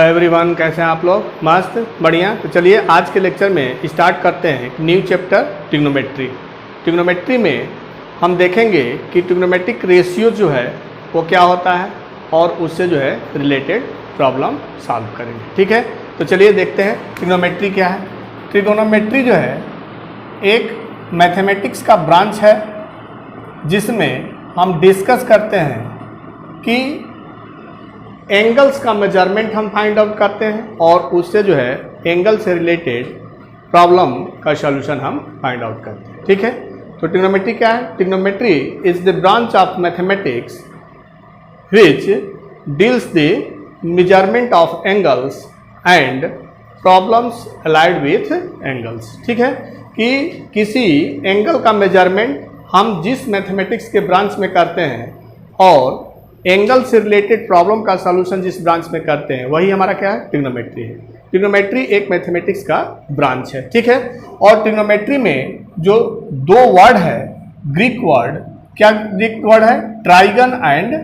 Hello everyone, कैसे हैं आप लोग? मस्त, बढ़िया। तो चलिए आज के लेक्चर में स्टार्ट करते हैं न्यू चैप्टर ट्रिग्नोमेट्री। ट्रिग्नोमेट्री में हम देखेंगे कि ट्रिग्नोमेट्रिक रेशियो जो है वो क्या होता है और उससे जो है रिलेटेड प्रॉब्लम सॉल्व करेंगे। ठीक है, तो चलिए देखते हैं ट्रिग्नोमेट्री क्या है। ट्रिग्नोमेट्री जो है एक मैथमेटिक्स का ब्रांच है जिसमें हम डिस्कस करते हैं कि एंगल्स का मेजरमेंट हम फाइंड आउट करते हैं और उससे जो है एंगल से रिलेटेड प्रॉब्लम का सॉल्यूशन हम फाइंड आउट करते हैं। ठीक है, तो ट्रिग्नोमेट्री क्या है? Trigonometry is the branch of mathematics which deals the measurement of angles and problems allied with angles। ठीक है, कि किसी एंगल का मेजरमेंट हम जिस मैथमेटिक्स के ब्रांच में करते हैं और एंगल से रिलेटेड प्रॉब्लम का सॉल्यूशन जिस ब्रांच में करते हैं वही हमारा क्या है? ट्रिग्नोमेट्री है। ट्रिग्नोमेट्री एक मैथमेटिक्स का ब्रांच है। ठीक है, और ट्रिग्नोमेट्री में जो दो वर्ड है ग्रीक वर्ड, क्या ग्रीक वर्ड है? ट्राइगन एंड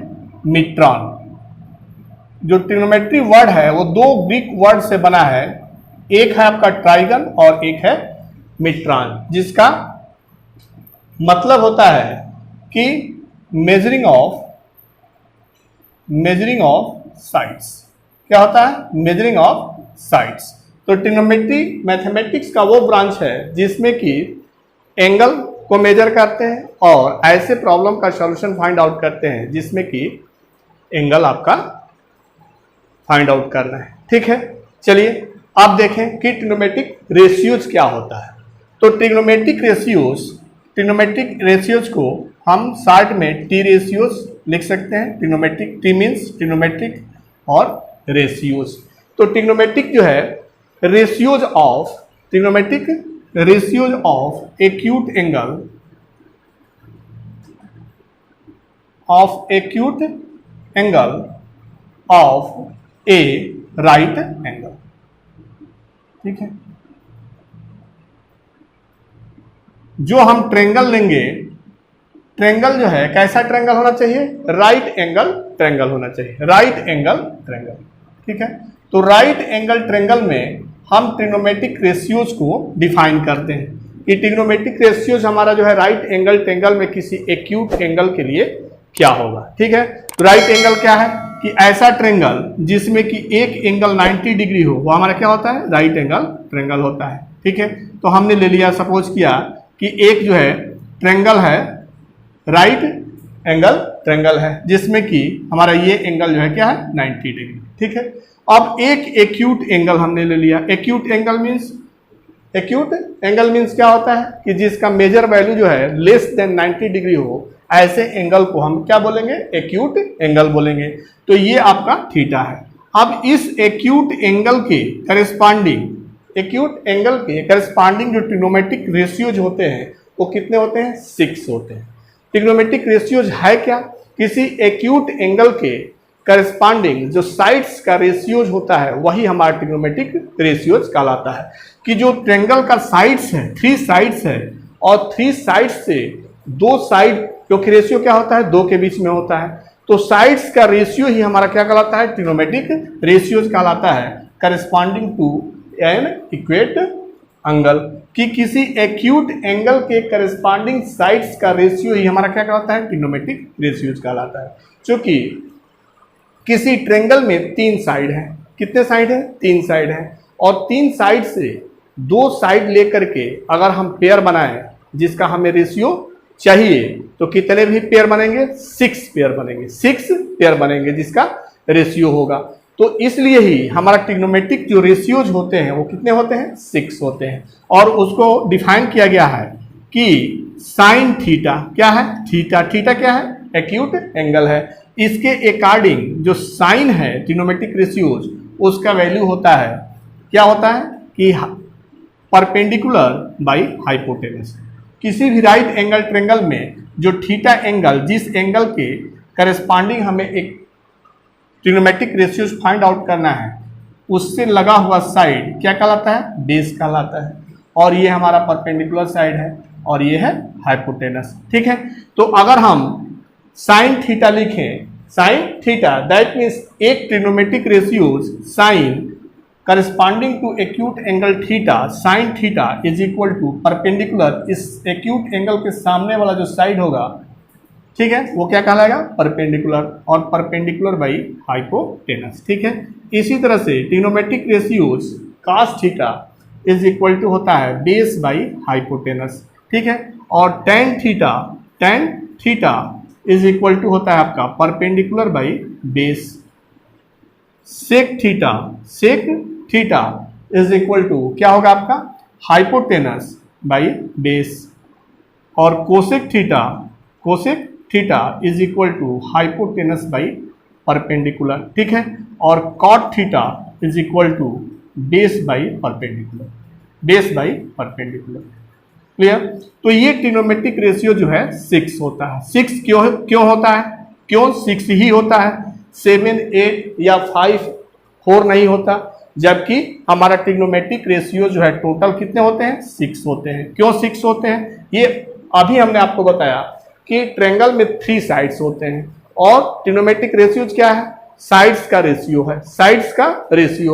मिट्रॉन। जो ट्रिग्नोमेट्री वर्ड है वो दो ग्रीक वर्ड से बना है, एक है आपका ट्राइगन और एक है मिट्रॉन, जिसका मतलब होता है कि मेजरिंग ऑफ साइड्स। क्या होता है? Measuring of sides. तो ट्रिग्नोमेट्री मैथमेटिक्स का वो ब्रांच है जिसमें कि एंगल को मेजर करते हैं और ऐसे प्रॉब्लम का सॉल्यूशन फाइंड आउट करते हैं जिसमें कि एंगल आपका फाइंड आउट करना है। ठीक है, चलिए आप देखें कि ट्रिग्नोमेट्रिक रेशियोज क्या होता है। तो ट्रिग्नोमेट्रिक रेशियोज को हम शॉर्ट में टी रेशियोज लिख सकते हैं। ट्रिग्नोमेट्रिक, टी मीन्स ट्रिग्नोमेट्रिक और रेशियोज। तो ट्रिग्नोमेट्रिक जो है ratios of acute angle of A right angle. ठीक है, जो हम ट्रेंगल लेंगे, ट्रेंगल जो है कैसा ट्रेंगल होना चाहिए? राइट एंगल ट्रेंगल होना चाहिए। Right angle triangle. ठीक है, तो राइट एंगल ट्रेंगल में हम ट्रिग्नोमेट्रिक रेशियोज को डिफाइन करते हैं कि ट्रिग्नोमेट्रिक रेशियोज हमारा जो है राइट एंगल ट्रेंगल में किसी एक्यूट एंगल के लिए क्या होगा। ठीक है, तो राइट एंगल क्या है? कि ऐसा ट्रेंगल जिसमें कि एक एंगल 90 डिग्री हो वो हमारा क्या होता है? राइट एंगल ट्रेंगल होता है। ठीक है, तो हमने ले लिया, सपोज किया कि एक जो है ट्रेंगल है, राइट एंगल ट्रेंगल है, जिसमें कि हमारा ये एंगल जो है क्या है? 90 डिग्री। ठीक है, अब एक एक्यूट एंगल हमने ले लिया। एक्यूट एंगल मीन्स क्या होता है? कि जिसका मेजर वैल्यू जो है लेस देन 90 डिग्री हो, ऐसे एंगल को हम क्या बोलेंगे? एक्यूट एंगल बोलेंगे। तो ये आपका थीटा है। अब इस एक्यूट एंगल के करस्पॉन्डिंग जो ट्रिग्नोमेट्रिक रेशियोज होते हैं वो कितने होते हैं? 6 होते हैं। ट्रिग्नोमेट्रिक रेशियोज है क्या? किसी एक्यूट एंगल के करस्पॉन्डिंग जो साइड्स का रेशियोज होता है वही हमारा ट्रिग्नोमेट्रिक रेशियोज कहलाता है। कि जो ट्रेंगल का साइड्स है, 3 साइड्स है और 3 साइड्स से 2 साइड, क्योंकि रेशियो क्या होता है? 2 के बीच में होता है, तो साइड्स का रेशियो ही हमारा क्या कहलाता है? ट्रिग्नोमेट्रिक रेशियोज कहलाता है, corresponding to an acute angle. कि किसी एक्यूट एंगल के करस्पॉन्डिंग साइड्स का रेशियो ही हमारा क्या कहलाता है? ट्रिग्नोमेट्रिक रेशियोज कहलाता है। क्योंकि किसी ट्रेंगल में 3 साइड है। कितने साइड है? 3 साइड है, और 3 साइड से 2 साइड लेकर के अगर हम पेयर बनाएं जिसका हमें रेशियो चाहिए तो कितने भी पेयर बनेंगे? 6 पेयर बनेंगे। 6 पेयर बनेंगे जिसका रेशियो होगा। तो इसलिए ही हमारा ट्रिग्नोमेट्रिक जो रेशियोज होते हैं वो कितने होते हैं? 6 होते हैं। और उसको डिफाइन किया गया है कि साइन थीटा क्या है? थीटा क्या है? एक्यूट एंगल है। इसके अकॉर्डिंग जो साइन है ट्रिग्नोमेट्रिक रेशियोज, उसका वैल्यू होता है, क्या होता है? कि परपेंडिकुलर बाई हाइपोटेनस। किसी भी राइट एंगल ट्रेंगल में जो थीटा एंगल, जिस एंगल के करस्पॉन्डिंग हमें एक ट्रिग्नोमेट्रिक रेशियोज फाइंड आउट करना है, उससे लगा हुआ साइड क्या कहलाता है? बेस कहलाता है। और ये हमारा परपेंडिकुलर साइड है और ये है हाइपोटेनस। ठीक है, तो अगर हम साइन थीटा लिखें, साइन थीटा, दैट मीन्स एक trigonometric ratios sine corresponding to acute angle theta, sine theta is equal to perpendicular, इस एक्यूट एंगल के सामने वाला जो साइड होगा, ठीक है, वो क्या कहलाएगा, परपेंडिकुलर, और परपेंडिकुलर बाई हाइपोटेनस, ठीक है। इसी तरह से trigonometric ratios cos theta is equal to होता है बेस बाई हाइपोटेनस, ठीक है, और tan theta is equal to होता है आपका perpendicular by base. Sec theta is equal to क्या होगा आपका, हाइपोटेनस बाई बेस, और cosec theta is equal to hypotenuse by perpendicular, ठीक है, और cot theta is equal to base by perpendicular, clear. तो ये ट्रिग्नोमेट्रिक रेशियो जो है 6 होता है। 6 क्यों होता है, क्यों 6 ही होता है, 7, 8 या 5, 4 नहीं होता, जबकि हमारा ट्रिग्नोमेट्रिक रेशियो जो है टोटल कितने होते हैं, 6 होते हैं। क्यों 6 होते हैं, ये अभी हमने आपको बताया कि ट्रायंगल में 3 साइड्स होते हैं, और ट्रिग्नोमेट्रिक रेशियोज क्या है, साइड्स का रेशियो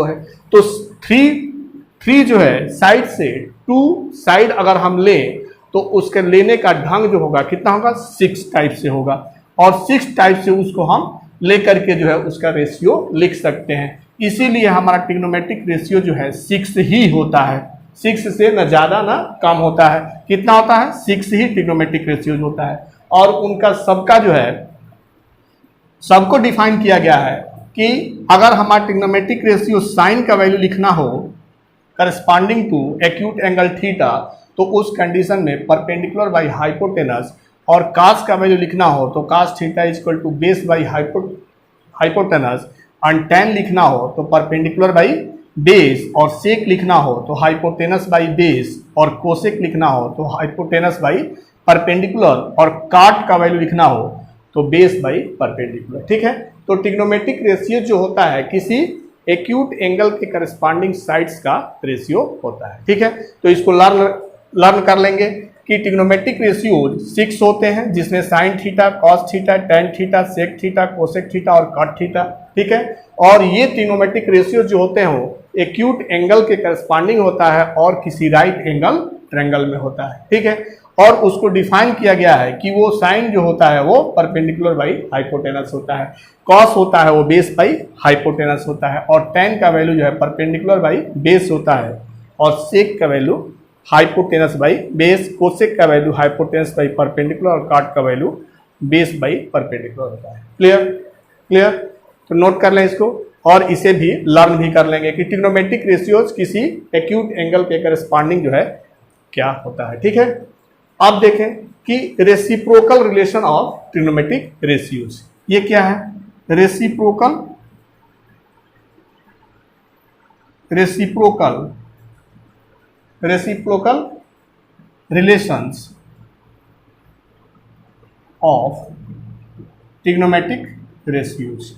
है, तो 3 जो है साइड से 2 साइड अगर हम लें तो उसके लेने का ढंग जो होगा कितना होगा, 6 टाइप से होगा, और 6 टाइप से उसको हम लेकर के जो है उसका रेशियो लिख सकते हैं। इसीलिए हमारा ट्रिग्नोमेट्रिक रेशियो जो है 6 ही होता है, 6 से न ज़्यादा ना कम होता है। कितना होता है, 6 ही ट्रिग्नोमेट्रिक रेशियोज होता है, और उनका सबका जो है सबको डिफाइन किया गया है कि अगर हमारा ट्रिग्नोमेट्रिक रेशियो साइन का वैल्यू लिखना हो corresponding to acute angle theta, तो उस कंडीशन में परपेंडिकुलर बाई हाइपोटेनस, और कास का वैल्यू लिखना हो तो cos theta is equal to base by hypotenuse, और tan लिखना हो तो परपेंडिकुलर बाई बेस, और सेक लिखना हो तो हाइपोटेनस बाई बेस, और कोसेक लिखना हो तो हाइपोटेनस बाई परपेंडिकुलर, और काट का वैल्यू लिखना हो तो बेस बाई परपेंडिकुलर, ठीक है। तो ट्रिग्नोमेट्रिक रेशियो जो होता है किसी एक्यूट एंगल के करस्पॉन्डिंग साइड्स का रेशियो होता है, ठीक है। तो इसको लर्न कर लेंगे कि ट्रिग्नोमेट्रिक रेशियो 6 होते हैं, जिसमें sine theta, cos theta, tan theta, sec theta, cosec theta और कॉट थीटा, ठीक है। और ये ट्रिग्नोमेट्रिक रेशियो जो होते हैं वो एक्यूट एंगल के करस्पॉन्डिंग होता है और किसी राइट एंगल ट्रायंगल में होता है, ठीक है। और उसको डिफाइन किया गया है कि वो साइन जो होता है वो परपेंडिकुलर बाई हाइपोटेनस होता है, कॉस होता है वो बेस बाई हाइपोटेनस होता है, और tan का वैल्यू जो है परपेंडिकुलर बाई बेस होता है, और सेक का value hypotenuse by base, cosec का वैल्यू हाइपोटेनस बाई परपेंडिकुलर, और काट का वैल्यू बेस बाई परपेंडिकुलर होता है। क्लियर। तो नोट कर लें इसको, और इसे भी लर्न भी कर लेंगे कि ट्रिग्नोमेट्रिक रेशियोज किसी एक्यूट एंगल के करस्पॉन्डिंग जो है क्या होता है, ठीक है। अब देखें कि reciprocal relation of trigonometric ratios, ये क्या है, reciprocal relations of trigonometric ratios,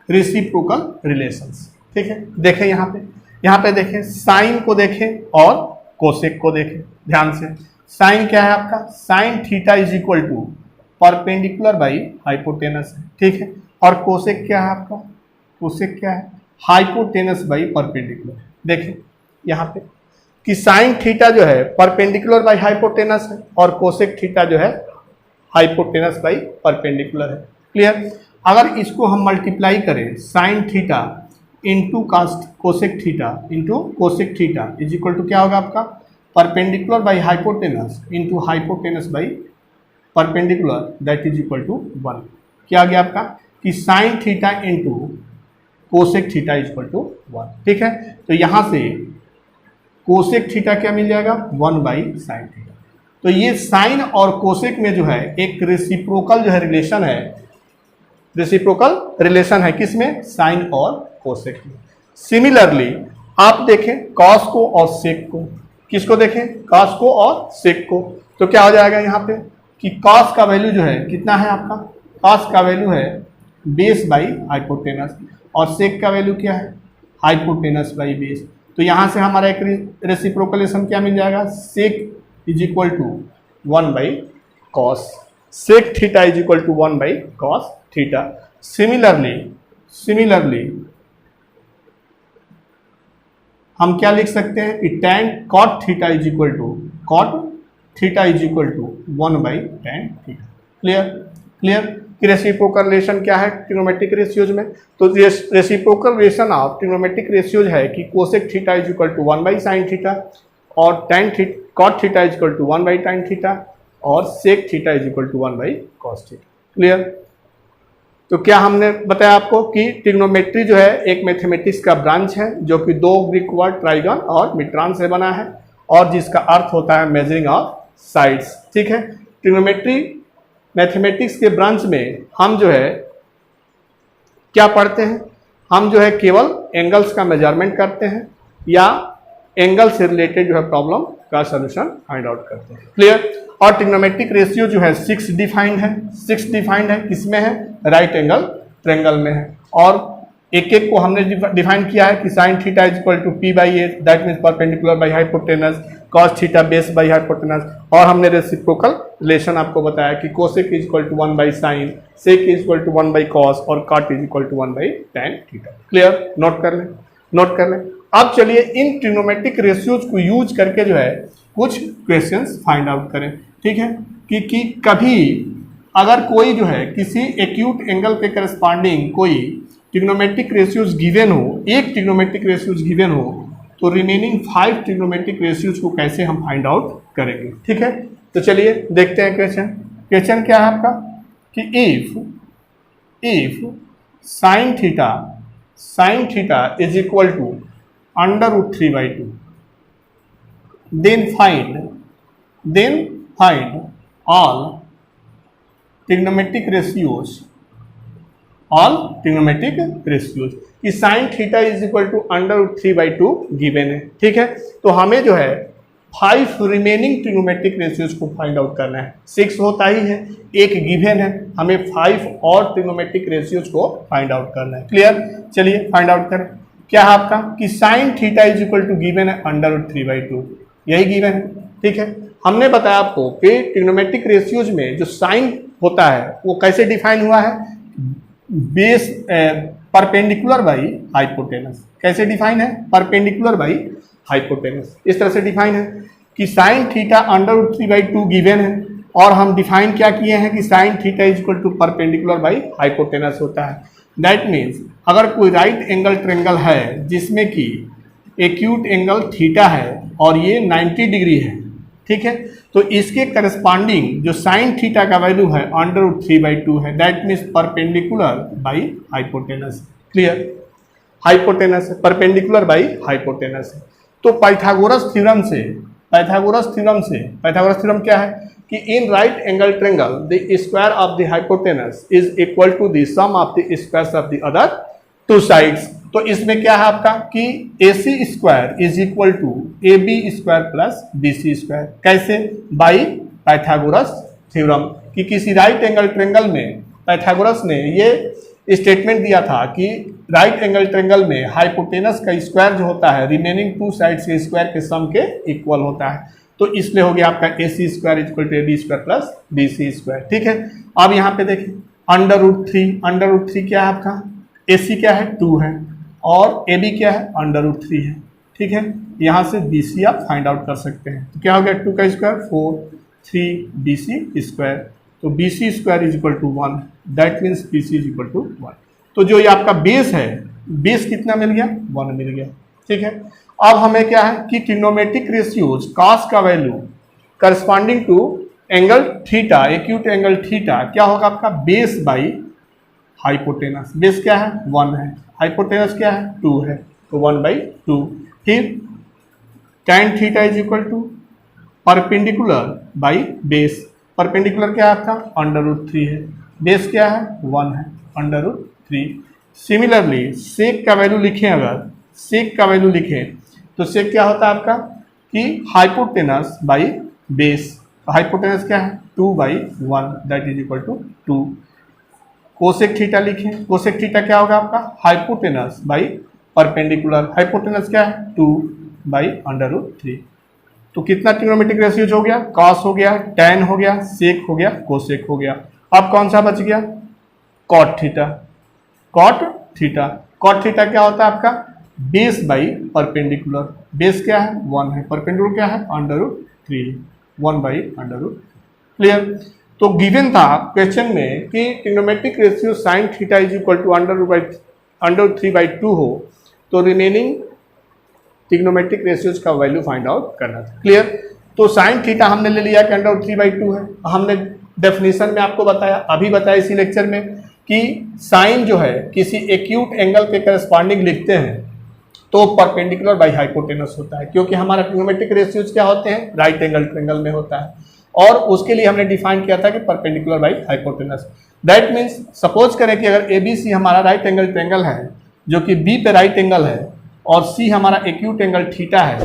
reciprocal relations, ठीक है। देखें यहाँ पे देखें, साइन को देखें और कोसेक को देखें ध्यान से। साइन क्या है आपका, sine theta is equal to perpendicular by hypotenuse है, ठीक है। और कोसेक क्या है आपका, कोसेक क्या है, हाइपोटेनस बाई परपेंडिकुलर। देखें यहाँ पे कि साइन थीटा जो है परपेंडिकुलर बाई हाइपोटेनस है, और कोसेक थीटा जो है हाइपोटेनस बाई परपेंडिकुलर है, क्लियर। अगर इसको हम मल्टीप्लाई करें, sine theta into cosec theta is equal to क्या होगा आपका, perpendicular by hypotenuse into hypotenuse by perpendicular, that is equal to 1। क्या आ गया आपका कि sine theta into cosec theta is equal to 1, ठीक है। तो यहाँ से कोसेक थीटा क्या मिल जाएगा, 1 बाई साइन थीटा। तो ये साइन और कोसेक में जो है एक रेसिप्रोकल जो है रिलेशन है, रेसिप्रोकल रिलेशन है किसमें, साइन और कोसेक में। सिमिलरली आप देखें कॉस को और सेक को, किसको देखें, कॉस को और सेक को, तो क्या हो जाएगा यहाँ पे कि कॉस का वैल्यू जो है कितना है आपका, कॉस का वैल्यू है बेस बाई हाइपोटेनस, और सेक का वैल्यू क्या है, हाइपोटेनस बाई बेस। तो यहाँ से हमारा एक रेसिप्रोकल रिलेशन क्या मिल जाएगा, sec is equal to 1 by cos, sec theta is equal to 1 by cos theta. Similarly हम क्या लिख सकते हैं कि tan cot theta is equal to 1 by tan theta. Clear कि रेसिप्रोकल रिलेशन क्या है ट्रिग्नोमेट्रिक रेशियोज में? तो reciprocal relation of trigonometric ratios है कि cosec theta is equal to 1 by sine theta, और cot theta is equal to 1 by tan theta, और sec theta is equal to 1 by cos theta. Clear? तो क्या हमने बताया आपको कि ट्रिग्नोमेट्री जो है एक मैथमेटिक्स का ब्रांच है जो कि दो ग्रीक वर्ड ट्राइगन और मिट्रान से बना है, और जिसका अर्थ होता है मेजरिंग ऑफ साइड्स। ठीक है, ट्रिग्नोमेट्री मैथमेटिक्स के ब्रांच में हम जो है क्या पढ़ते हैं, हम जो है केवल एंगल्स का मेजरमेंट करते हैं या एंगल से रिलेटेड जो है प्रॉब्लम का सॉल्यूशन फाइंड आउट करते हैं। क्लियर? और ट्रिग्नोमेट्रिक रेशियो जो है 6 डिफाइंड है किसमें है? राइट एंगल ट्रायंगल में है, और एक एक को हमने डिफाइन किया है कि sine theta is equal to P by A, that means perpendicular by hypotenuse, cos theta base by hypotenuse, और हमने रेसिप्रोकल रिलेशन आपको बताया कि cosec is equal to 1 by sine, sec is equal to 1 by cos, और cot is equal to 1 by tan theta. Clear? Note कर लें। अब चलिए इन ट्रिग्नोमेट्रिक रेशियोज को यूज करके जो है कुछ क्वेश्चंस फाइंड आउट करें। ठीक है, कि कभी अगर कोई जो है किसी एक्यूट एंगल के करस्पॉन्डिंग कोई ट्रिग्नोमेट्रिक रेशियोज गिवन हो, एक ट्रिग्नोमेट्रिक रेशियोज गिवन हो, तो रिमेनिंग 5 ट्रिग्नोमेट्रिक रेशियोज को कैसे हम फाइंड आउट करेंगे। ठीक है, तो चलिए देखते हैं क्वेश्चन क्या है आपका कि if sine theta is equal to √3/2, then find all trigonometric ratios कि sine theta is equal to √3/2 given है। ठीक है, तो हमें जो है 5 रिमेनिंग ट्रिग्नोमेट्रिक रेशियोज को फाइंड आउट करना है। 6 होता ही है, एक गिवन है, हमें 5 और ट्रिग्नोमेट्रिक रेशियोज को फाइंड आउट करना है। क्लियर? चलिए फाइंड आउट करें। क्या है आपका कि sine theta is equal to given है √3/2, यही गिवन है। ठीक है, हमने बताया आपको कि ट्रिग्नोमेट्रिक रेशियोज में जो साइन होता है वो कैसे डिफाइन हुआ है? Base perpendicular by hypotenuse. कैसे डिफाइन है? Perpendicular by hypotenuse. इस तरह से डिफाइन है कि साइन थीटा √3/2 गिवन है, और हम डिफाइन क्या किए हैं कि sine theta is equal to perpendicular by hypotenuse होता है। दैट मीन्स अगर कोई राइट एंगल ट्रायंगल है जिसमें कि एक्यूट एंगल थीटा है और ये 90 डिग्री है, ठीक है, तो इसके करस्पॉन्डिंग जो साइन थीटा का वैल्यू है √3/2 है, that means perpendicular by hypotenuse. Clear? Hypotenuse है, परपेंडिकुलर बाई हाइपोटेनस है। तो पाइथागोरस थ्योरम क्या है कि in right angle triangle the square of the hypotenuse is equal to the sum of the squares of the other two sides. तो इसमें क्या है आपका कि AC square is equal to AB square plus BC square. कैसे? By Pythagoras theorem, कि किसी right angle triangle में पाइथागोरस ने ये स्टेटमेंट दिया था कि राइट एंगल ट्रायंगल में हाइपोटेनस का स्क्वायर जो होता है रिमेनिंग टू साइड्स के स्क्वायर के सम के इक्वल होता है। तो इसलिए हो गया आपका AC square equal to AB square plus BC square. ठीक है, अब यहाँ पे देखिए √3 क्या है आपका? AC क्या है? 2 है, और AB क्या है? √3 है। ठीक है, यहाँ से BC आप फाइंड आउट कर सकते हैं। तो क्या हो गया? 2 का स्क्वायर 4, 3 BC स्क्वायर, तो BC square is equal to 1, that means BC is equal to 1। तो जो ये आपका बेस है, बेस कितना मिल गया? 1 मिल गया। ठीक है, अब हमें क्या है कि ट्रिग्नोमेट्रिक रेशियोज कॉस का value corresponding to angle theta, acute angle theta, क्या होगा आपका? Base by hypotenuse. बेस क्या है? 1 है, हाइपोटेनस क्या है? 2 है, तो 1/2। फिर tan theta is equal to perpendicular by base. Perpendicular क्या है आपका? √3 है, बेस क्या है? 1 है, √3। सिमिलरली सेक का वैल्यू लिखें, अगर सेक का वैल्यू लिखें तो सेक क्या होता है आपका कि हाइपोटेनस बाई बेस। हाइपोटेनस क्या है? 2/1, that is equal to 2। Cosec theta लिखें, कोसेक थीटा क्या होगा आपका? Hypotenuse by perpendicular. हाइपोटेनस क्या है? 2/√3। तो कितना ट्रिग्नोमेट्रिक रेशियोज हो गया, कॉस हो गया, टैन हो गया, सेक हो गया, कोसेक हो गया। अब कौन सा बच गया, cot theta. Cot theta, cot theta क्या होता है आपका, बेस बाई परपेंडिकुलर। बेस क्या है 1 है, परपेंडिकुलर क्या है √3, 1 बाई √। क्लियर। तो गिवन था क्वेश्चन में कि trigonometric ratio sine theta is equal to √3/2 हो तो रिमेनिंग ट्रिग्नोमेट्रिक रेशियोज का वैल्यू फाइंड आउट करना था। क्लियर। तो साइन थीटा हमने ले लिया कि √3/2 है। हमने डेफिनेशन में आपको बताया, अभी बताया इसी लेक्चर में कि साइन जो है किसी एक्यूट एंगल के करस्पॉन्डिंग लिखते हैं तो परपेंडिकुलर बाई हाइपोटेनस होता है, क्योंकि हमारा ट्रिग्नोमेट्रिक रेशियोज क्या होते हैं, राइट एंगल ट्रायंगल में होता है। और उसके लिए हमने डिफाइन किया था कि perpendicular by hypotenuse. That means suppose करें कि अगर ABC हमारा राइट एंगल ट्रायंगल है जो कि B पे राइट एंगल है और C हमारा एक्यूट एंगल थीटा है,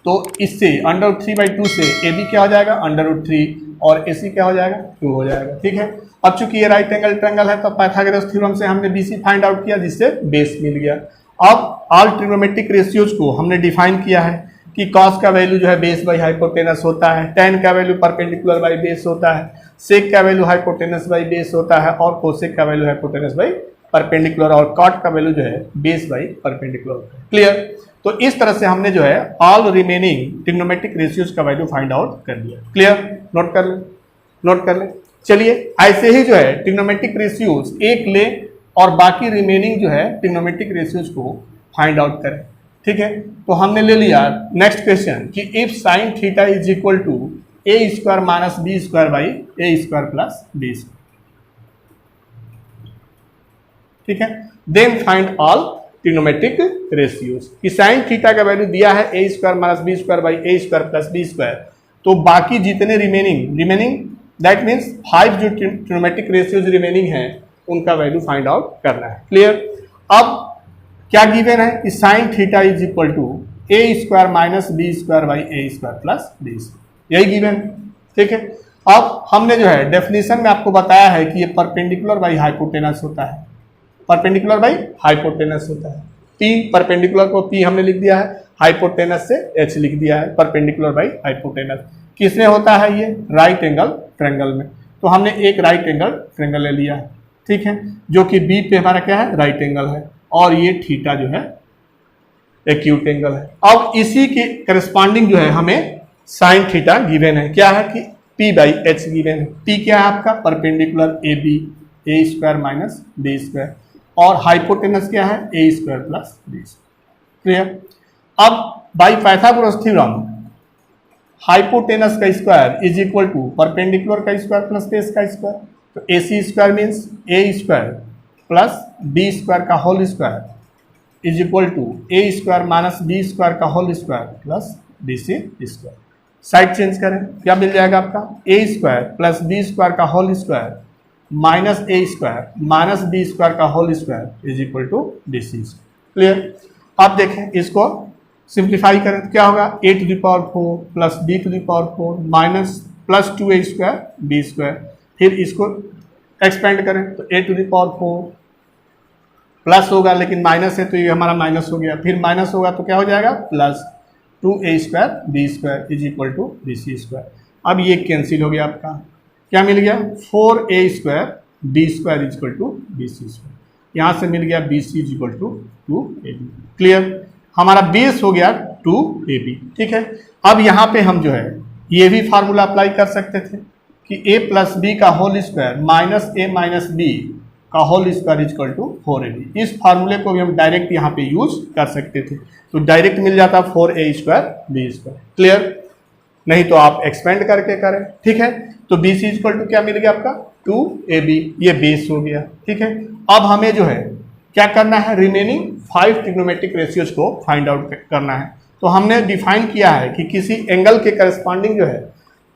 तो इससे √3/2 से AB क्या हो जाएगा √3 और AC क्या हो जाएगा 2 हो जाएगा। ठीक है। अब चूंकि ये राइट एंगल ट्रायंगल है तो पाइथागोरस थ्योरम से हमने BC फाइंड आउट किया जिससे बेस मिल गया। अब ऑल ट्रिग्नोमेट्रिक रेशियोज को हमने डिफाइन किया है कि कॉस का वैल्यू जो है बेस बाई हाइपोटेनस होता है, टैन का वैल्यू परपेंडिकुलर बाई बेस होता है, सेक का वैल्यू हाइपोटेनस बाई बेस होता है और कोसेक का वैल्यू हाइपोटेनस बाई परपेंडिकुलर और कॉट का वैल्यू जो है बेस बाई परपेंडिकुलर होता है। क्लियर। तो इस तरह से हमने जो है ऑल रिमेनिंग ट्रिग्नोमेट्रिक रेशियोज का वैल्यू फाइंड आउट कर दिया। क्लियर। नोट कर ले, नोट कर ले। चलिए ऐसे ही जो है ट्रिग्नोमेट्रिक रेशियोज एक ले और बाकी रिमेनिंग जो है ट्रिग्नोमेट्रिक रेशियोज को फाइंड आउट करें। ठीक है। तो हमने ले लिया नेक्स्ट क्वेश्चन कि if sine theta is equal to a² - b² / a² plus b²। ठीक है। Then find all trigonometric ratios कि साइन थीटा का वैल्यू दिया है a² - b² / a² plus b²। तो बाकी जितने रिमेनिंग दैट मीन्स 5 जो ट्रिग्नोमेट्रिक रेशियोज रिमेनिंग है उनका वैल्यू फाइंड आउट करना है। क्लियर। अब क्या गिवन है कि sine theta is equal to a² - b² / a² plus b², यही गिवन। ठीक है। अब हमने जो है डेफिनेशन में आपको बताया है कि ये परपेंडिकुलर बाई हाइपोटेनस होता है, परपेंडिकुलर बाई हाइपोटेनस होता है। P परपेंडिकुलर को P हमने लिख दिया है, हाइपोटेनस से H लिख दिया है, परपेंडिकुलर बाई हाइपोटेनस। किसमें होता है ये, राइट एंगल ट्रायंगल में। तो हमने एक राइट एंगल ट्रायंगल ले लिया है। ठीक है। जो कि B पे हमारा क्या है, राइट एंगल है और ये थीटा जो है एक्यूट एंगल है। अब इसी के करस्पॉन्डिंग जो है हमें साइन थीटा गिवन है, क्या है कि P/H गिवन है। P क्या है आपका, परपेंडिकुलर AB a² - b² और हाइपोटेनस क्या है a² प्लस b²। क्लियर। अब बाई पाइथागोरस थ्योरम हाइपोटेनस का square is equal to perpendicular का स्क्वायर प्लस बेस का स्क्वायर। तो AC² means a² plus b² का whole square is equal to a² - b² का whole square plus bc²। Side change करें, क्या मिल जाएगा आपका, a² प्लस b² का whole square minus a² - b² का whole square is equal to bc²। Clear. आप देखें इसको सिंप्लीफाई करें तो क्या होगा, a⁴ plus b⁴ minus plus 2a² b²। फिर इसको एक्सपेंड करें तो a⁴ प्लस होगा लेकिन माइनस है तो ये हमारा माइनस हो गया, फिर माइनस होगा तो क्या हो जाएगा plus 2a² b² is equal to bc²। अब ये कैंसिल हो गया आपका, क्या मिल गया 4a² b² is equal to bc²। यहाँ से मिल गया bc is equal to 2ab। Clear. हमारा बेस हो गया 2ab। ठीक है। अब यहाँ पे हम जो है ये भी फार्मूला अप्लाई कर सकते थे कि a प्लस b का whole square minus a minus b का whole square is equal to 4ab। इस फार्मूले को भी हम डायरेक्ट यहाँ पे यूज कर सकते थे, तो डायरेक्ट मिल जाता 4a² b²। क्लियर। नहीं तो आप एक्सपेंड करके करें। ठीक है। तो bc इज इक्वल टू क्या मिल गया आपका 2ab, ये बेस हो गया। ठीक है। अब हमें जो है क्या करना है, रिमेनिंग 5 ट्रिग्नोमेट्रिक रेशियोज को फाइंड आउट करना है। तो हमने डिफाइन किया है कि किसी एंगल के करस्पॉन्डिंग जो है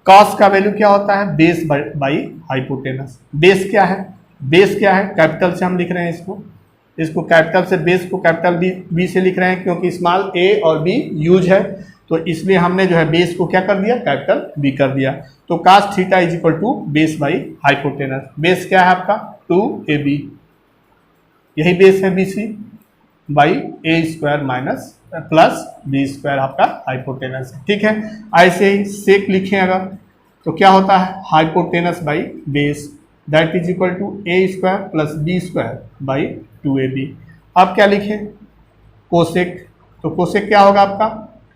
कॉस का वैल्यू क्या होता है, बेस बाई हाइपोटेनस। बेस क्या है, बेस क्या है, कैपिटल से हम लिख रहे हैं इसको कैपिटल से, बेस को कैपिटल बी से लिख रहे हैं क्योंकि स्मॉल a और b यूज है, तो इसलिए हमने जो है बेस को क्या कर दिया, कैपिटल B कर दिया। तो cos theta is equal to base by hypotenuse. Base क्या है आपका 2ab, यही बेस है BC by A square minus plus B square आपका हाइपोटेनस है। ठीक है, ऐसे ही सेक लिखें अगर तो क्या होता है hypotenuse by base that is equal to A square plus B square by 2ab। अब क्या लिखें कोसेक, तो कोसेक क्या होगा आपका,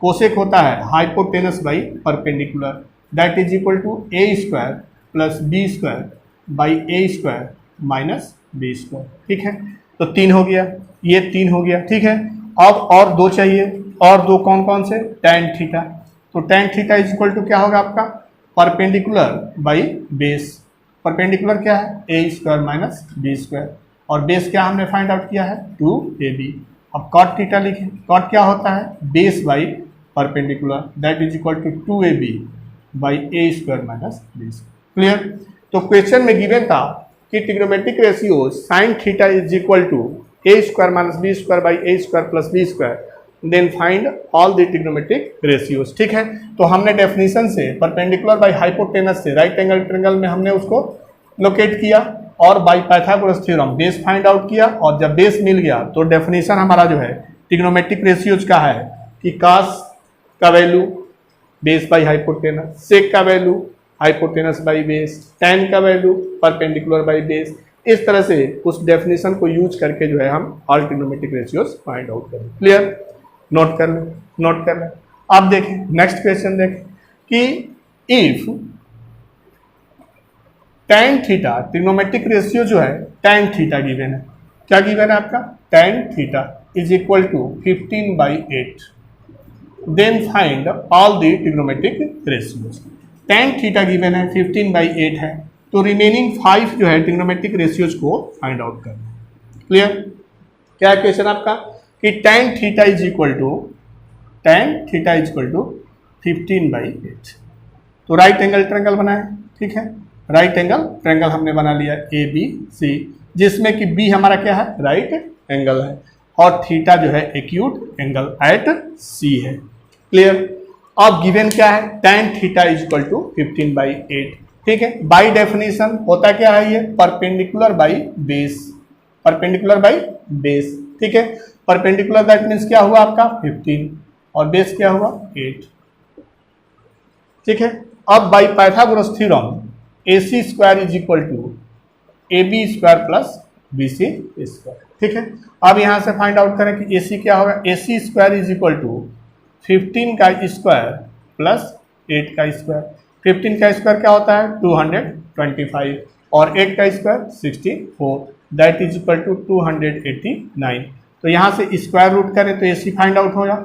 कोसेक होता है hypotenuse by perpendicular that is equal to A square plus B square by A square minus B square. ठीक है, तो 3 हो गया, ये 3 हो गया। ठीक है, अब और 2 चाहिए, और 2 कौन कौन से, tan थीटा, तो tan theta is equal to क्या होगा आपका परपेंडिकुलर बाई बेस, परपेंडिकुलर क्या है A square minus B square, और बेस क्या हमने फाइंड आउट किया है 2ab। अब cot थीटा लिखें, cot क्या होता है base by perpendicular that is equal to 2ab by A square minus B square. Clear, तो क्वेश्चन में गिवन था कि trigonometric ratio sine theta is equal to A square minus B square by A square plus B square, then find all the trigonometric ratios. ठीक है, तो हमने definition से perpendicular by hypotenuse से राइट एंगल ट्रायंगल में हमने उसको locate किया और by Pythagoras theorem base find out किया, और जब बेस मिल गया तो डेफिनेशन हमारा जो है ट्रिग्नोमेट्रिक रेशियोज का है कि कास का वैल्यू बेस बाई हाइपोटेनस, सेक का value hypotenuse by base, tan का वैल्यू परपेंडिकुलर बाई बेस। इस तरह से उस डेफिनेशन को यूज करके जो है हम all trigonometric ratios find out करें। क्लियर, नोट कर लें, नोट कर लें। अब देखें नेक्स्ट क्वेश्चन देखें कि if tan theta trigonometric ratio जो है tan थीटा गिवन है, क्या गिवन है आपका tan theta is equal to 15/8, then find all the trigonometric ratios. tan theta given है 15/8 है, तो रिमेनिंग 5 जो है ट्रिग्नोमेट्रिक रेशियोज को फाइंड आउट करना है। क्लियर, क्या क्वेश्चन आपका कि tan theta is equal to 15/8, तो राइट एंगल ट्रायंगल बनाए। ठीक है, राइट एंगल ट्रायंगल हमने बना लिया ए बी सी, जिसमें कि बी हमारा क्या है राइट एंगल है, और थीटा जो है एक्यूट एंगल एट सी है। क्लियर, अब गिवन क्या है tan theta is equal to 15/8। ठीक है, बाई डेफिनेशन होता क्या है ये perpendicular by base, perpendicular by base. ठीक है, परपेंडिकुलर दैट मीन्स क्या हुआ आपका 15 और बेस क्या हुआ 8। ठीक है, अब by Pythagoras theorem AC square is equal to AB square plus BC square. ठीक है, अब यहां से फाइंड आउट करें कि AC क्या होगा, AC square is equal to 15 का स्क्वायर प्लस 8 का स्क्वायर। 15 का स्क्वायर क्या होता है 225 और 8 का square 64 that is equal to 289। तो यहाँ से स्क्वायर रूट करें तो AC फाइंड आउट होगा।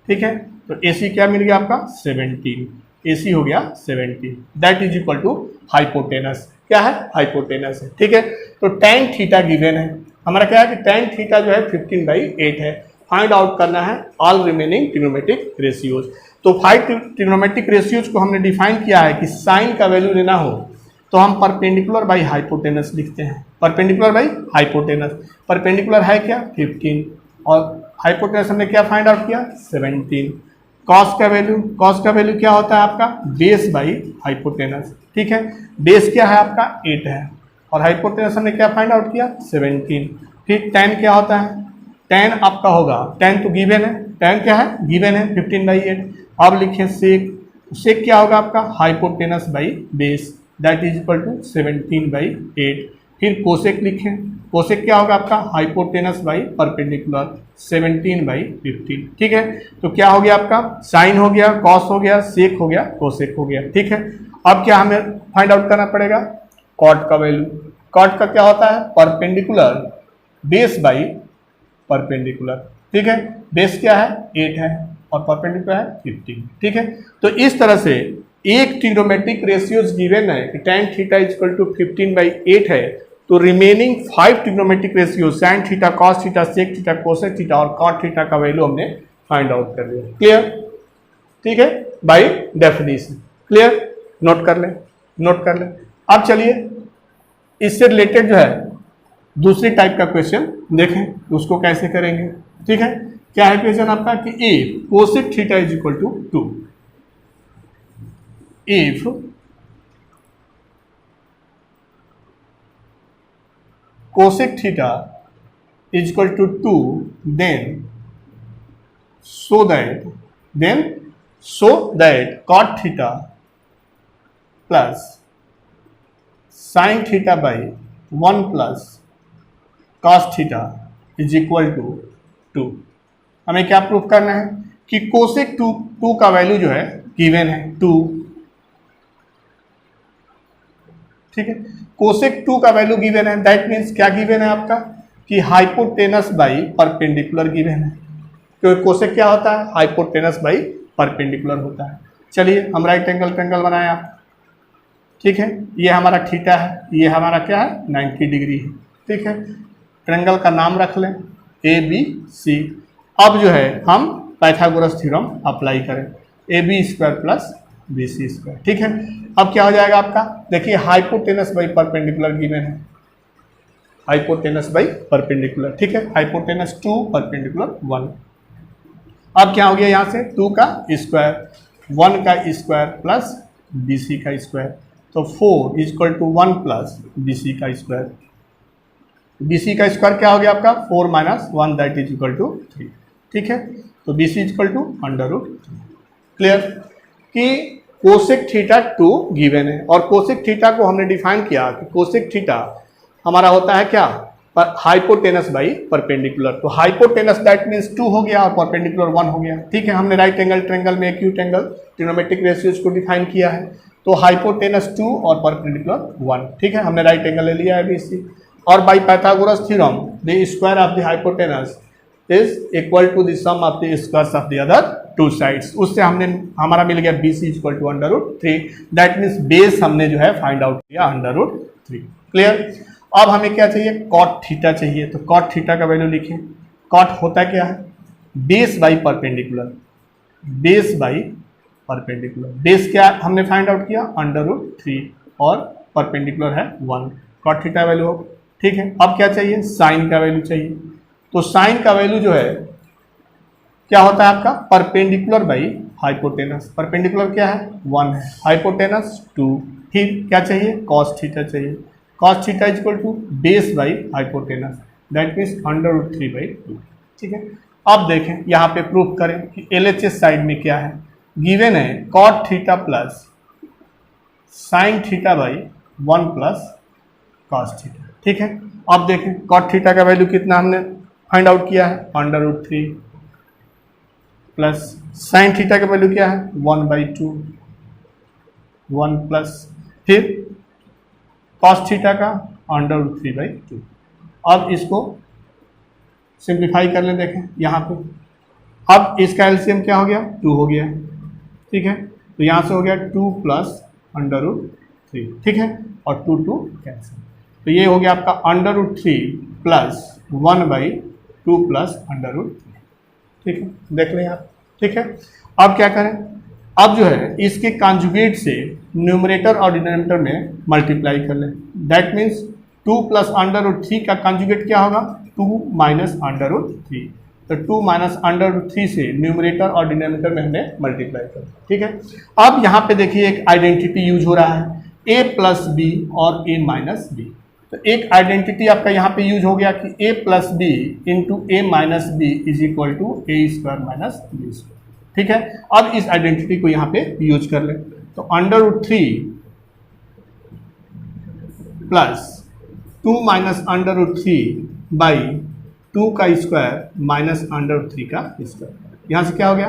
ठीक है, तो AC क्या मिल गया आपका 17, AC हो गया 17 that is equal to hypotenuse, क्या है हाइपोटेनस है। ठीक है, तो tan थीटा गिवन है हमारा, क्या है कि tan थीटा जो है 15/8 है, फाइंड आउट करना है ऑल रिमेनिंग ट्रिग्नोमेट्रिक रेशियोज। तो 5 ट्रिग्नोमेट्रिक रेशियोज को हमने डिफाइन किया है कि साइन का वैल्यू लेना हो तो हम परपेंडिकुलर बाई हाइपोटेनस लिखते हैं, परपेंडिकुलर बाई हाइपोटेनस। परपेंडिकुलर है क्या 15 और हाइपोटेनस हमने क्या फाइंड आउट किया 17। कॉस का वैल्यू क्या होता है आपका बेस बाई हाइपोटेनस। ठीक है, बेस क्या है आपका 8 है और हाइपोटेनस हमने क्या फाइंड आउट किया 17। फिर tan क्या होता है, tan आपका होगा, tan तो गिवन है, tan क्या है गिवन है 15/8। अब लिखें सेक क्या होगा आपका hypotenuse by base that is equal to 17/8। फिर कोसेक लिखें, कोसेक क्या होगा आपका हाइपोटेनस बाई परपेंडिकुलर 17/15। ठीक है, तो क्या हो गया आपका साइन हो गया, कॉस हो गया, सेक हो गया, कोसेक हो गया। ठीक है, अब क्या हमें फाइंड आउट करना पड़ेगा कॉट का वैल्यू। कॉट का क्या होता है परपेंडिकुलर बेस बाई परपेंडिकुलर। ठीक है, बेस क्या है 8 है और परपेंडिकुलर है 15। ठीक है, तो इस तरह से एक ट्रिग्नोमेट्रिक रेशियोज गिवन है कि tan theta is equal to 15/8 है, तो remaining 5 trigonometric ratio sine theta, cos theta, sec theta, cosec theta और कॉट थीटा का वैल्यू हमने फाइंड आउट कर लिया। क्लियर, ठीक है, बाय डेफिनेशन। क्लियर, नोट कर लें, नोट कर लें। अब चलिए इससे रिलेटेड जो है दूसरी टाइप का क्वेश्चन देखें उसको कैसे करेंगे। ठीक है, क्या है क्वेश्चन आपका कि if cosec theta is equal to 2, if cosec theta is equal to 2, then so that cot theta plus sine theta by 1 plus cos theta is equal to 2। हमें क्या प्रूफ करना है कि कोसेक 2 का वैल्यू जो है गिवन है 2, ठीक है। कोसेक 2 का वैल्यू गिवन है, दैट मीन्स क्या गिवन है आपका कि हाइपोटेनस बाई परपेंडिकुलर गिवन है, क्योंकि कोसेक क्या होता है, हाइपोटेनस बाई परपेंडिकुलर होता है। चलिए हम राइट एंगल ट्रायंगल बनाए आप, ठीक है। ये हमारा थीटा है, ये हमारा क्या है 90 डिग्री है, ठीक है। ट्रायंगल का नाम रख लें ABC। अब जो है हम पाइथागोरस थ्योरम अप्लाई करें, AB² प्लस BC², ठीक है। अब क्या हो जाएगा आपका, देखिए हाइपोटेनस बाई परपेंडिकुलर गिवन है, हाइपोटेनस बाई परपेंडिकुलर, ठीक है। Hypotenuse 2, perpendicular 1। अब क्या हो गया यहाँ से 2 का स्क्वायर, 1 का स्क्वायर प्लस BC का स्क्वायर, तो 4 is equal to 1 plus BC का स्क्वायर। BC का स्क्वायर क्या हो गया आपका 4 minus 1, that is equal to 3, ठीक है। तो BC is equal to √3। Clear कि कोसेक थीटा 2 गिवन है, और कोसेक थीटा को हमने डिफाइन किया कि कोसेक थीटा हमारा होता है क्या, हाइपोटेनस बाई परपेंडिकुलर। तो हाइपोटेनस दैट मीन्स 2 हो गया और परपेंडिकुलर 1 हो गया, ठीक है। हमने राइट एंगल ट्रायंगल में एक्यूट एंगल ट्रिग्नोमेट्रिक रेशियोज को डिफाइन किया है, तो हाइपोटेनस 2 और परपेंडिकुलर 1, ठीक है। हमने राइट एंगल ले लिया है BC, और by Pythagoras theorem the square of the hypotenuse is equal to the sum of the squares of the other 2 sides. उससे हमने हमारा मिल गया BC equal to √3, that means base हमने जो है फाइंड आउट किया √3। क्लियर। अब हमें क्या चाहिए, कॉट थीटा चाहिए, तो कॉट थीटा का वैल्यू लिखें। कॉट होता क्या है, base by perpendicular, base by perpendicular. Base क्या हमने फाइंड आउट किया √3 और परपेंडिकुलर है 1, कॉट थीटा वैल्यू हो, ठीक है। अब क्या चाहिए, साइन का वैल्यू चाहिए, तो साइन का वैल्यू जो है क्या होता है आपका परपेंडिकुलर बाई हाइपोटेनस। परपेंडिकुलर क्या है 1 है, हाइपोटेनस 2, फिर क्या चाहिए कॉस थीटा चाहिए। Cos theta is equal to base by hypotenuse, that means √3/2, ठीक है। अब देखें यहाँ पे प्रूफ करें कि LHS साइड में क्या है, गिवन है cot theta plus sine theta by 1 plus cos theta, ठीक है। अब देखें कॉट थीटा का वैल्यू कितना हमने फाइंड आउट किया है √3 प्लस साइन थीटा का वैल्यू क्या है 1/2, 1 प्लस फिर कॉस थीटा का √3/2। अब इसको सिंप्लीफाई कर लें, देखें यहाँ पे। अब इसका एलसीएम क्या हो गया 2 हो गया, ठीक है। तो यहाँ से हो गया 2 प्लस √3, ठीक है, और 2 कैंसिल, तो ये हो गया आपका √3 प्लस 1/2 प्लस √3, ठीक है। देख लें आप, ठीक है। अब क्या करें, अब जो है इसके कॉन्जुगेट से न्यूमरेटर और डिनोमिनेटर में मल्टीप्लाई कर लें, दैट मीन्स 2 प्लस √3 का कॉन्जुगेट क्या होगा 2 माइनस √3, तो 2 माइनस √3 से न्यूमरेटर और डिनोमिनेटर में हमने मल्टीप्लाई कर, ठीक है। अब यहाँ पे देखिए एक आइडेंटिटी यूज हो रहा है a प्लस बी और a माइनस बी, तो एक आइडेंटिटी आपका यहाँ पे यूज हो गया कि a plus B into a minus B is equal to a² minus b², ठीक है। अब इस आइडेंटिटी को यहाँ पे यूज कर लें, तो √3 प्लस 2 माइनस √3 बाई 2 का स्क्वायर माइनस √3 का स्क्वायर, यहाँ से क्या हो गया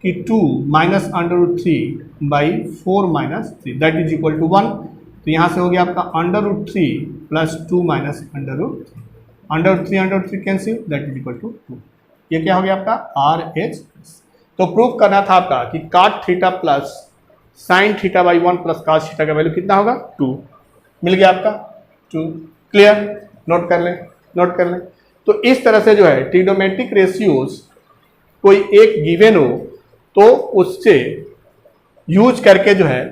कि 2 minus √3 by 4 minus 3, that is equal to 1, तो यहाँ से हो गया आपका √3 plus 2 minus √3 cancel, that is equal to 2। ये क्या हो गया आपका RH। तो प्रूफ करना था आपका कि cot theta plus sine theta by 1 plus cos theta का वैल्यू कितना होगा 2, मिल गया आपका 2। क्लियर, नोट कर लें, नोट कर लें। तो इस तरह से जो है ट्रिग्नोमेट्रिक रेशियोज कोई एक गिवन हो तो उससे यूज करके जो है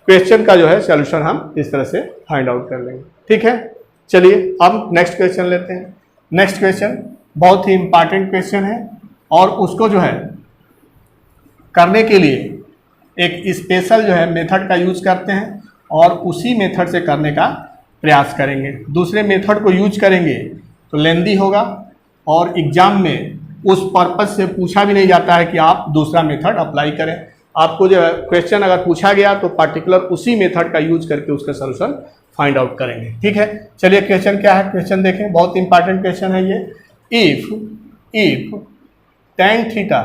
क्वेश्चन का जो है सॉल्यूशन हम इस तरह से फाइंड आउट कर लेंगे, ठीक है। चलिए अब नेक्स्ट क्वेश्चन लेते हैं। नेक्स्ट क्वेश्चन बहुत ही इंपॉर्टेंट क्वेश्चन है, और उसको जो है करने के लिए एक स्पेशल जो है मेथड का यूज करते हैं, और उसी मेथड से करने का प्रयास करेंगे। दूसरे मेथड को यूज करेंगे तो लेंदी होगा, और एग्जाम में उस पर्पज से पूछा भी नहीं जाता है कि आप दूसरा मेथड अप्लाई करें। आपको जो है क्वेश्चन अगर पूछा गया तो पर्टिकुलर उसी मेथड का यूज करके उसका सोल्यूशन फाइंड आउट करेंगे। ठीक है, चलिए क्वेश्चन क्या है, क्वेश्चन देखें, बहुत इंपॉर्टेंट क्वेश्चन है ये। If tan theta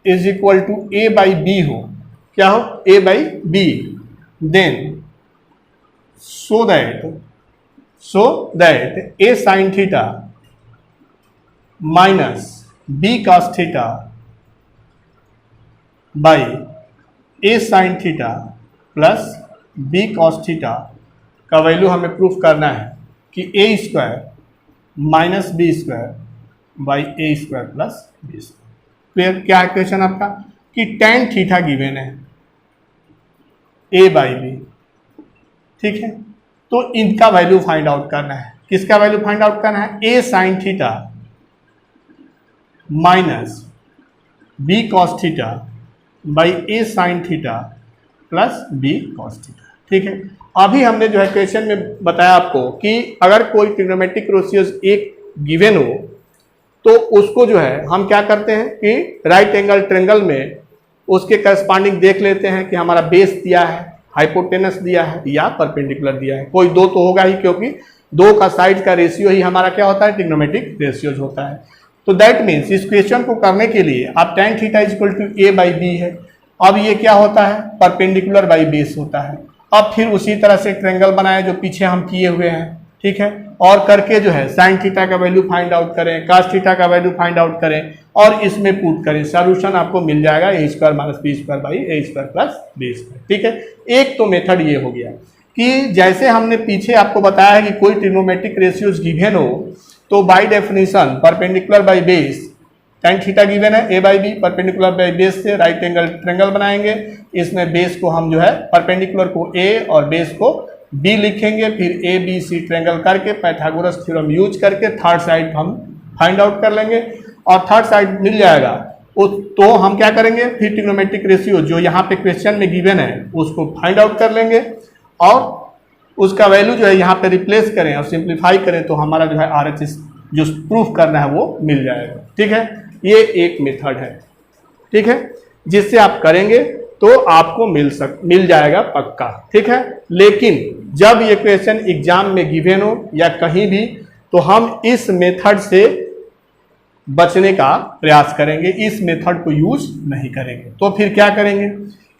is equal to a by b हो, क्या हो, a by b, then so that a sine theta minus b cos theta by a sine theta plus b cos theta का value हमें proof करना है कि a square minus B square by A square plus B square. Clear, क्या है question आपका कि tan theta given है a बाई बी, ठीक है, तो इनका वैल्यू फाइंड आउट करना है। किसका वैल्यू फाइंड आउट करना है, a sine theta minus b cos theta by a sine theta plus b cos theta. ठीक है, अभी हमने जो है क्वेश्चन में बताया आपको कि अगर कोई ट्रिग्नोमेट्रिक रेशियोज एक गिवन हो तो उसको जो है हम क्या करते हैं कि राइट एंगल ट्रायंगल में उसके करस्पॉन्डिंग देख लेते हैं कि हमारा बेस दिया है, हाइपोटेनस दिया है या परपेंडिकुलर दिया है। कोई दो तो होगा ही, क्योंकि दो का साइड का रेशियो ही हमारा क्या होता है, ट्रिग्नोमेट्रिक रेशियोज होता है। तो दैट मीन्स इस क्वेश्चन को करने के लिए आप tan theta equal to a by b है, अब ये क्या होता है, परपेंडिकुलर बाई बेस होता है। अब फिर उसी तरह से ट्रायंगल बनाए जो पीछे हम किए हुए हैं, ठीक है, और करके जो है साइन थीटा का वैल्यू फाइंड आउट करें, cos थीटा का वैल्यू फाइंड आउट करें और इसमें पुट करें, सॉल्यूशन आपको मिल जाएगा a square minus B square by A square plus B square. ठीक है, एक तो मेथड ये हो गया कि जैसे हमने पीछे आपको बताया है कि कोई ट्रिग्नोमेट्रिक रेशियोज गिवन हो तो by definition perpendicular by base, tan theta given है a by b, perpendicular by base से राइट एंगल ट्रायंगल बनाएंगे, इसमें बेस को हम जो है परपेंडिकुलर को a और बेस को b लिखेंगे, फिर a b c ट्रायंगल करके पाइथागोरस थ्योरम यूज करके थर्ड साइड हम फाइंड आउट कर लेंगे और थर्ड साइड मिल जाएगा तो हम क्या करेंगे, फिर ट्रिग्नोमेट्रिक रेशियो जो यहाँ पे क्वेश्चन में गिवन है उसको फाइंड आउट कर लेंगे और उसका वैल्यू जो है यहाँ पे रिप्लेस करें और सिंप्लीफाई करें तो हमारा जो है RHS जो प्रूफ करना है वो मिल जाएगा। ठीक है, ये एक मेथड है, ठीक है, जिससे आप करेंगे तो आपको मिल जाएगा पक्का। ठीक है, लेकिन जब ये क्वेश्चन एग्जाम में गिवन हो या कहीं भी तो हम इस मेथड से बचने का प्रयास करेंगे, इस मेथड को यूज नहीं करेंगे। तो फिर क्या करेंगे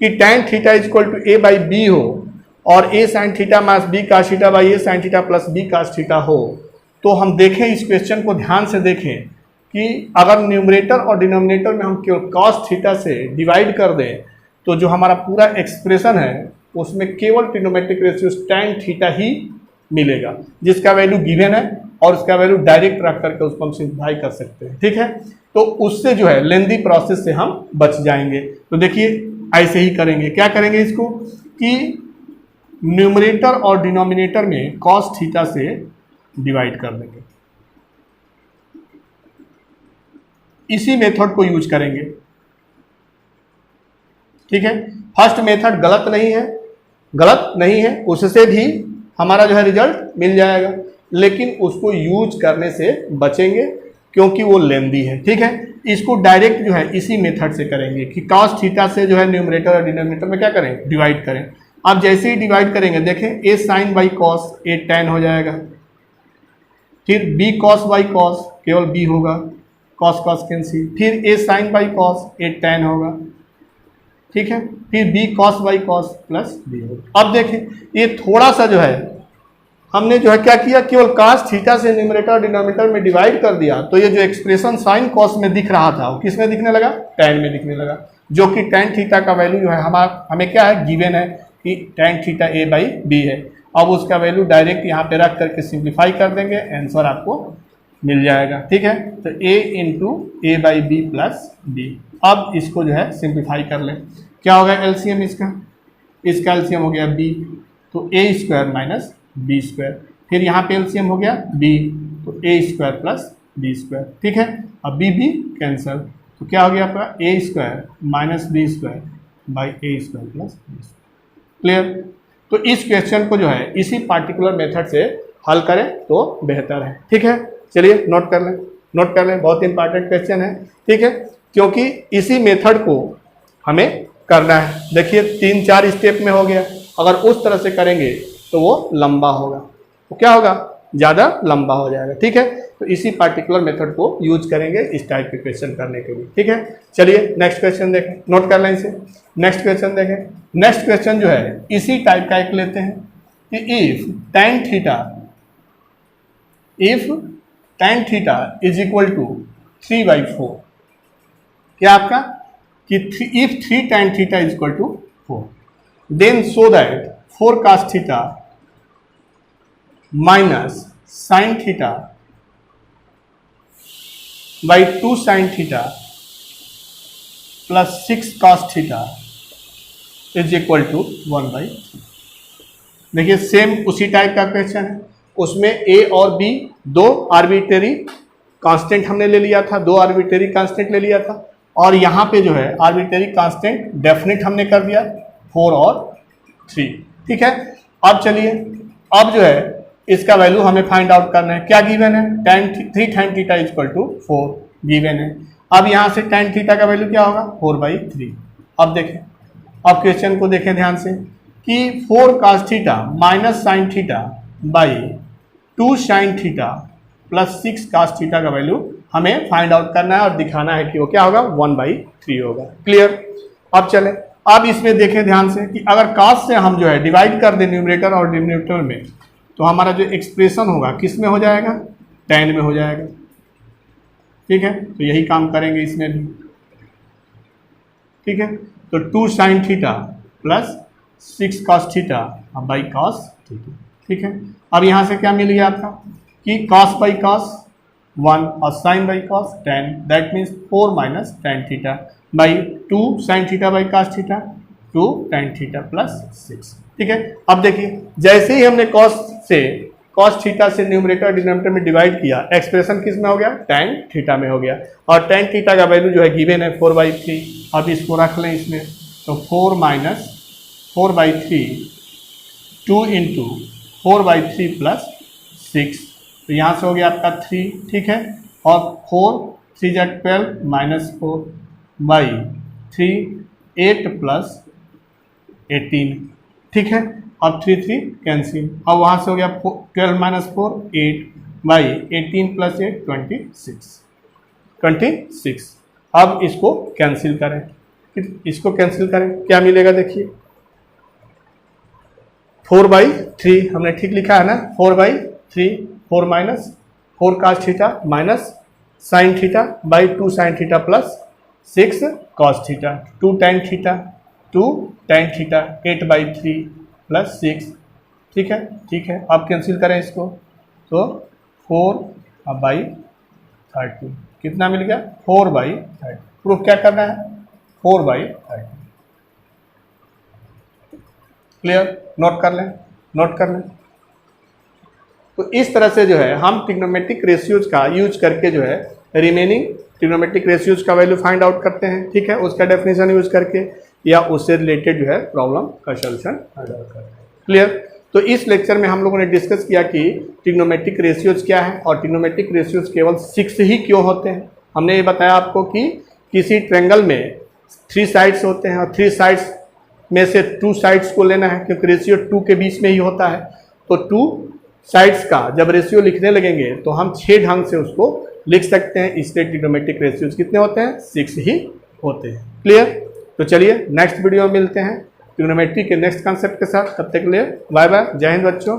कि tan theta equal to a by b हो और a sine theta minus b cos theta by a sine theta plus b cos theta हो, तो हम देखें इस क्वेश्चन को ध्यान से देखें कि अगर न्यूमरेटर और डिनोमिनेटर में हम केवल cos थीटा से डिवाइड कर दें तो जो हमारा पूरा एक्सप्रेशन है उसमें केवल ट्रिग्नोमेट्रिक रेशियो tan थीटा ही मिलेगा, जिसका वैल्यू गिवन है और उसका वैल्यू डायरेक्ट रख करके उसको हम सिंप्लीफाई कर सकते हैं। ठीक है, तो उससे जो है लेंदी प्रोसेस से हम बच जाएंगे। तो देखिए ऐसे ही करेंगे, क्या करेंगे इसको कि न्यूमरेटर और डिनोमिनेटर में cos थीटा से डिवाइड कर देंगे, इसी मेथड को यूज करेंगे। ठीक है, फर्स्ट मेथड गलत नहीं है, उससे भी हमारा जो है रिजल्ट मिल जाएगा, लेकिन उसको यूज करने से बचेंगे क्योंकि वो लेंदी है। ठीक है, इसको डायरेक्ट जो है इसी मेथड से करेंगे कि cos थीटा से जो है न्यूमरेटर और डिनोमिनेटर में क्या करें, डिवाइड करें। अब जैसे ही डिवाइड करेंगे देखें a sine by cos a tan हो जाएगा, फिर b cos बाई कॉस केवल b होगा, cos cos कैंसिल, फिर a sine by cos a tan होगा, ठीक है, फिर b cos by cos plus b होगा। अब देखें ये थोड़ा सा जो है हमने जो है क्या किया, केवल cos थीटा से न्यूमरेटर डिनोमिनेटर में डिवाइड कर दिया, तो ये जो एक्सप्रेशन साइन कॉस में दिख रहा था वो किस में दिखने लगा, tan में दिखने लगा, जो कि tan थीटा का वैल्यू जो है हमें क्या है, गिवन है कि tan theta a by b है। अब उसका वैल्यू डायरेक्ट यहाँ पे रख करके सिंप्लीफाई कर देंगे, आंसर आपको मिल जाएगा। ठीक है, तो a into a by b plus b. अब इसको जो है सिंप्लीफाई कर लें, क्या होगा एलसीएम इसका एलसीएम हो गया b, तो a square minus B square, फिर यहाँ पे एलसीएम हो गया b, तो a square plus B square. ठीक है, अब b कैंसिल, तो क्या हो गया आपका a square minus B square by A square plus B square. Clear, तो इस क्वेश्चन को जो है इसी पार्टिकुलर मेथड से हल करें तो बेहतर है। ठीक है, चलिए नोट कर लें। नोट कर लें, बहुत इंपॉर्टेंट क्वेश्चन है, ठीक है, क्योंकि इसी मेथड को हमें करना है। देखिए 3-4 स्टेप में हो गया, अगर उस तरह से करेंगे तो वो लंबा होगा, तो क्या होगा, ज़्यादा लंबा हो जाएगा, ठीक है। तो इसी पार्टिकुलर मेथड को यूज करेंगे इस टाइप के क्वेश्चन करने के लिए, ठीक है। चलिए नेक्स्ट क्वेश्चन देखें, नोट कर लें इसे। नेक्स्ट क्वेश्चन देखें। नेक्स्ट क्वेश्चन जो है इसी टाइप का एक लेते हैं कि if tan theta is equal to 3/4, क्या आपका कि इफ 3 tan theta is equal to 4, then so that 4 cos theta minus sine theta by 2 sin theta plus 6 cos theta is equal to 1/3। देखिए सेम उसी टाइप का क्वेश्चन है, उसमें ए और बी दो आर्बिट्रेरी कांस्टेंट हमने ले लिया था, 2 आर्बिट्रेरी कांस्टेंट ले लिया था, और यहाँ पे जो है आर्बिट्रेरी कांस्टेंट डेफिनेट हमने कर दिया 4 और 3, ठीक है। अब चलिए, अब जो है इसका वैल्यू हमें फाइंड आउट करना है, क्या गिवन है, 3 tan theta is equal to 4 given है। अब यहाँ से tan थीटा का वैल्यू क्या होगा, 4/3। अब देखें, अब क्वेश्चन को देखें ध्यान से कि 4 cos theta minus sine theta by 2 sin theta plus 6 cos theta का वैल्यू हमें फाइंड आउट करना है और दिखाना है कि वो क्या होगा, 1/3 होगा। क्लियर। अब चले, अब इसमें देखें ध्यान से कि अगर cos से हम जो है डिवाइड कर दें न्यूमरेटर और डिनोमिनेटर में, तो हमारा जो एक्सप्रेशन होगा किस में हो जाएगा, tan में हो जाएगा, ठीक है। तो यही काम करेंगे इसमें भी, ठीक है। तो 2 sin theta plus 6 cos theta by cos theta, ठीक है। अब यहाँ से क्या मिल गया आपका कि cos बाई cos 1 और sin by cos tan, that means 4 minus tan theta by 2 sin theta by cos theta 2 tan theta plus 6, ठीक है। अब देखिए जैसे ही हमने cos थीटा से न्यूमरेटर डिनोमिनेटर में डिवाइड किया, एक्सप्रेशन किस में हो गया, tan थीटा में हो गया, और tan थीटा का वैल्यू जो है गिवन है 4/3। अब इसको रख लें इसमें, तो 4 माइनस 4/3 2 इंटू 4/3 प्लस 6, तो यहाँ से हो गया आपका 3, ठीक है। और 4 3 × 12 माइनस 4/3 8 प्लस 18, ठीक है। अब 3 3 कैंसिल, अब वहाँ से हो गया 12 माइनस 4 8/18 प्लस 8 26। अब इसको कैंसिल करें, इसको कैंसिल करें, क्या मिलेगा देखिए, 4/3 हमने ठीक लिखा है ना, 4/3, 4 minus 4 cos theta minus sine theta by 2 sin theta plus 6 cos theta 2 tan theta 8/3 plus 6, ठीक है, ठीक है। अब कैंसिल करें इसको, तो 4/30 कितना मिल गया, 4/30। प्रूफ क्या करना है, 4/30। क्लियर, नोट कर लें, नोट कर लें। तो इस तरह से जो है हम ट्रिग्नोमेट्रिक रेशियोज का यूज करके जो है रिमेनिंग ट्रिग्नोमेट्रिक रेशियोज का वैल्यू फाइंड आउट करते हैं, ठीक है, उसका डेफिनेशन यूज करके या उससे रिलेटेड जो है प्रॉब्लम का सॉल्यूशन फाइंड आउट करते हैं। क्लियर। तो इस लेक्चर में हम लोगों ने डिस्कस किया कि ट्रिग्नोमेट्रिक रेशियोज क्या है और ट्रिग्नोमेट्रिक रेशियोज केवल 6 ही क्यों होते हैं। हमने ये बताया आपको कि किसी ट्रायंगल में 3 साइड्स होते हैं और 3 साइड्स में से 2 साइड्स को लेना है, क्योंकि रेशियो 2 के बीच में ही होता है। तो 2 साइड्स का जब रेशियो लिखने लगेंगे तो हम 6 ढंग से उसको लिख सकते हैं, इसलिए ट्रिग्नोमेट्रिक रेशियोज कितने होते हैं, 6 ही होते हैं। क्लियर। तो चलिए नेक्स्ट वीडियो में मिलते हैं ट्रिग्नोमेट्री के नेक्स्ट कॉन्सेप्ट के साथ, तब तक के लिए बाय बाय, जय हिंद बच्चों।